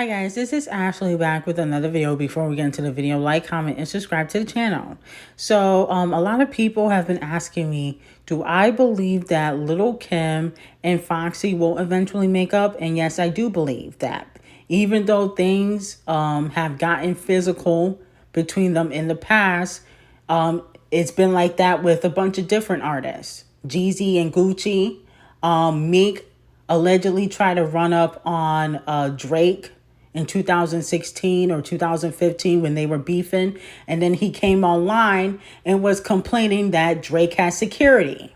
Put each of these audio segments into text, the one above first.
Hi guys, this is Ashley back with another video. Before we get into the video, like, comment, and subscribe to the channel. So a lot of people have been asking me, do I believe that Lil Kim and Foxy will eventually make up? And yes, I do believe that. Even though things have gotten physical between them in the past, it's been like that with a bunch of different artists. Jeezy and Gucci, Meek allegedly tried to run up on Drake in 2016 or 2015 when they were beefing. And then he came online and was complaining that Drake has security,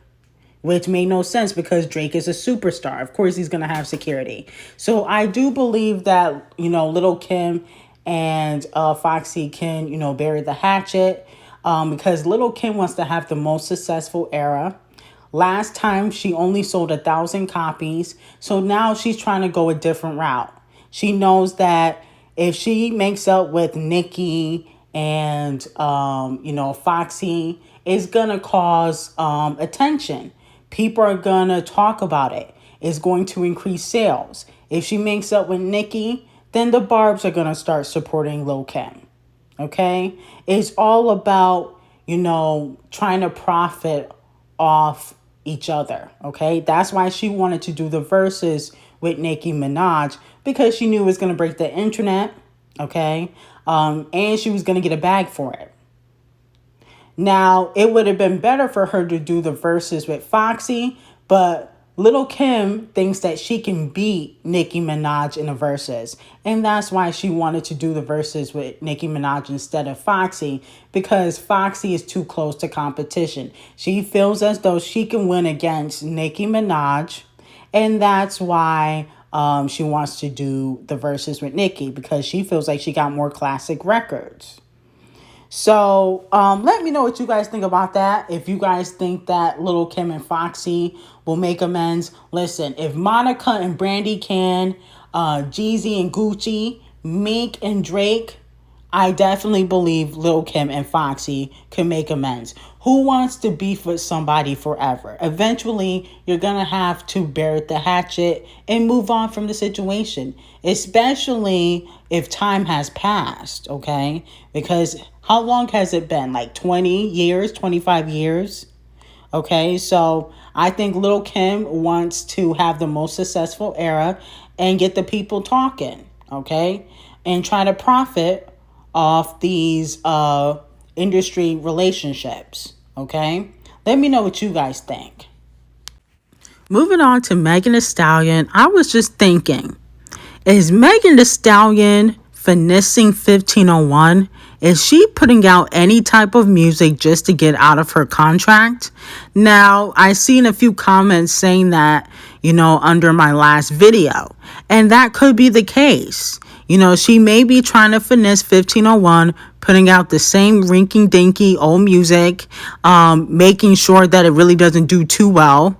which made no sense because Drake is a superstar. Of course, he's going to have security. So I do believe that, Lil Kim and Foxy can, bury the hatchet because Lil Kim wants to have the most successful era. Last time she only sold 1,000 copies. So now she's trying to go a different route. She knows that if she makes up with Nicki and, Foxy, it's going to cause attention. People are going to talk about it. It's going to increase sales. If she makes up with Nicki, then the Barbs are going to start supporting Lil Kim. Okay? It's all about, trying to profit off each other. Okay? That's why she wanted to do the verses with Nicki Minaj, because she knew it was going to break the internet, okay? And she was going to get a bag for it. Now, it would have been better for her to do the verses with Foxy, but Lil Kim thinks that she can beat Nicki Minaj in the verses. And that's why she wanted to do the verses with Nicki Minaj instead of Foxy, because Foxy is too close to competition. She feels as though she can win against Nicki Minaj, and that's why she wants to do the verses with Nicki, because she feels like she got more classic records. So let me know what you guys think about that. If you guys think that Lil Kim and Foxy will make amends. Listen, if Monica and Brandy can, Jeezy and Gucci, Meek and Drake, I definitely believe Lil Kim and Foxy can make amends. Who wants to beef with somebody forever? Eventually, you're going to have to bury the hatchet and move on from the situation, especially if time has passed, okay? Because how long has it been? Like 20 years, 25 years? Okay, so I think Lil Kim wants to have the most successful era and get the people talking, okay? And try to profit off these industry relationships, okay? Let me know what you guys think. Moving on to MeganStallion, I was just thinking, is MeganStallion finessing 1501? Is she putting out any type of music just to get out of her contract? Now, I seen a few comments saying that, under my last video, and that could be the case. She may be trying to finesse 1501, putting out the same rinky-dinky old music, making sure that it really doesn't do too well.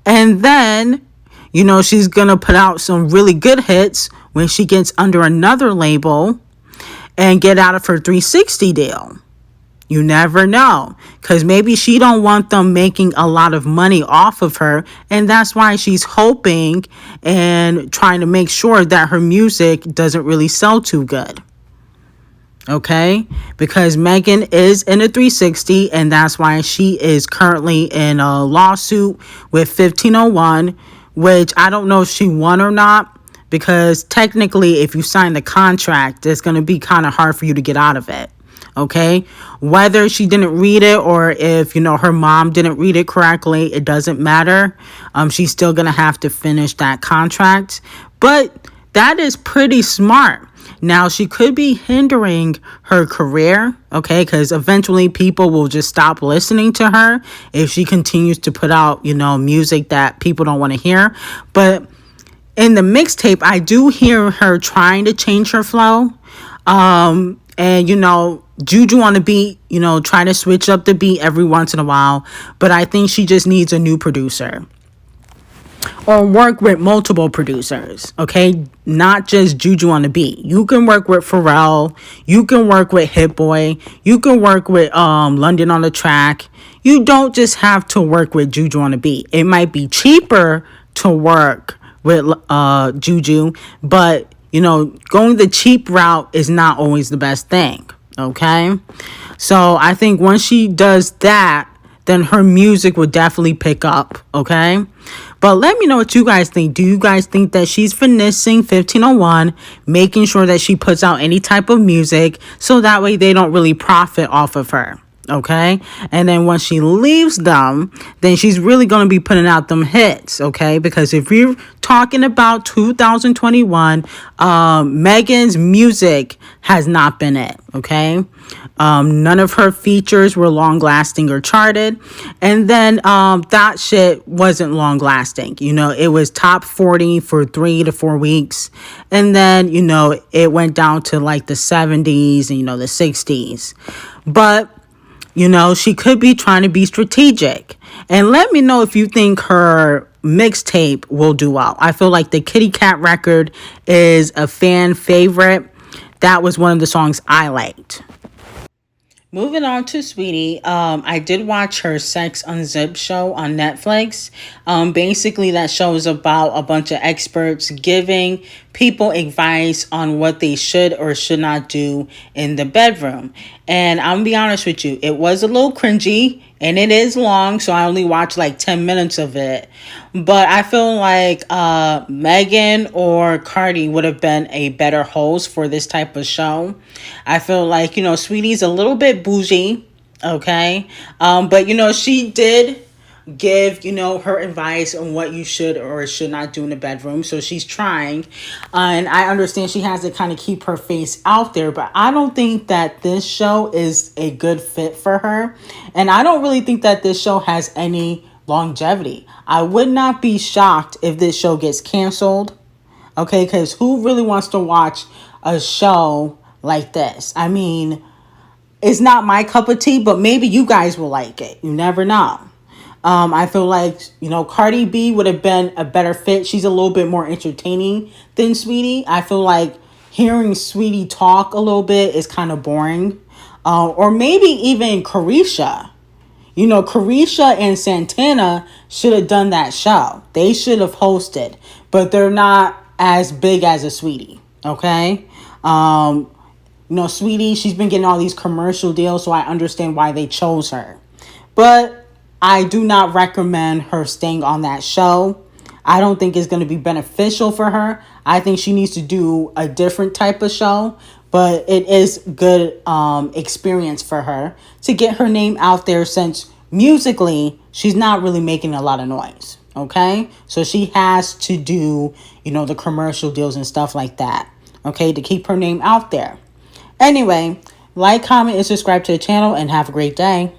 And then, she's going to put out some really good hits when she gets under another label and get out of her 360 deal. You never know, because maybe she don't want them making a lot of money off of her, and that's why she's hoping and trying to make sure that her music doesn't really sell too good. Okay, because Megan is in a 360, and that's why she is currently in a lawsuit with 1501, which I don't know if she won or not, because technically if you sign the contract, it's going to be kind of hard for you to get out of it. Okay, whether she didn't read it or if, her mom didn't read it correctly, it doesn't matter. She's still going to have to finish that contract. But that is pretty smart. Now, she could be hindering her career, okay, because eventually people will just stop listening to her if she continues to put out, music that people don't want to hear. But in the mixtape, I do hear her trying to change her flow. And, Juju on the beat, try to switch up the beat every once in a while. But I think she just needs a new producer. Or work with multiple producers, okay? Not just Juju on the beat. You can work with Pharrell. You can work with Hit Boy. You can work with London on the track. You don't just have to work with Juju on the beat. It might be cheaper to work with Juju, but going the cheap route is not always the best thing. Okay. So I think once she does that, then her music would definitely pick up. Okay. But let me know what you guys think. Do you guys think that she's finessing 1501, making sure that she puts out any type of music so that way they don't really profit off of her? Okay. And then once she leaves them, then she's really going to be putting out them hits. Okay. Because if you're talking about 2021, Megan's music has not been it. Okay. None of her features were long lasting or charted. And then that shit wasn't long lasting. It was top 40 for 3 to 4 weeks. And then, it went down to like the 70s and, the 60s. But she could be trying to be strategic. And let me know if you think her mixtape will do well. I feel like the Kitty Cat record is a fan favorite. That was one of the songs I liked. Moving on to SAWEETIE, I did watch her Sex Unzipped show on Netflix. Basically, that show is about a bunch of experts giving people advice on what they should or should not do in the bedroom. And I'm going to be honest with you, it was a little cringy and it is long, so I only watched like 10 minutes of it. But I feel like Megan or Cardi would have been a better host for this type of show. I feel like, SAWEETIE's a little bit bougie, okay? But, she did give, her advice on what you should or should not do in the bedroom. So she's trying. And I understand she has to kind of keep her face out there. But I don't think that this show is a good fit for her. And I don't really think that this show has any longevity. I would not be shocked if this show gets canceled. Okay, because who really wants to watch a show like this? I mean, it's not my cup of tea, but maybe you guys will like it. You never know. I feel like, Cardi B would have been a better fit. She's a little bit more entertaining than SAWEETIE. I feel like hearing SAWEETIE talk a little bit is kind of boring. Or maybe even Carisha. Carisha and Santana should have done that show. They should have hosted, but they're not as big as a SAWEETIE. Okay. SAWEETIE, she's been getting all these commercial deals, so I understand why they chose her. But I do not recommend her staying on that show. I don't think it's going to be beneficial for her. I think she needs to do a different type of show. But it is good experience for her to get her name out there, since musically she's not really making a lot of noise. Okay. So she has to do, the commercial deals and stuff like that. Okay. To keep her name out there. Anyway, like, comment, and subscribe to the channel, and have a great day.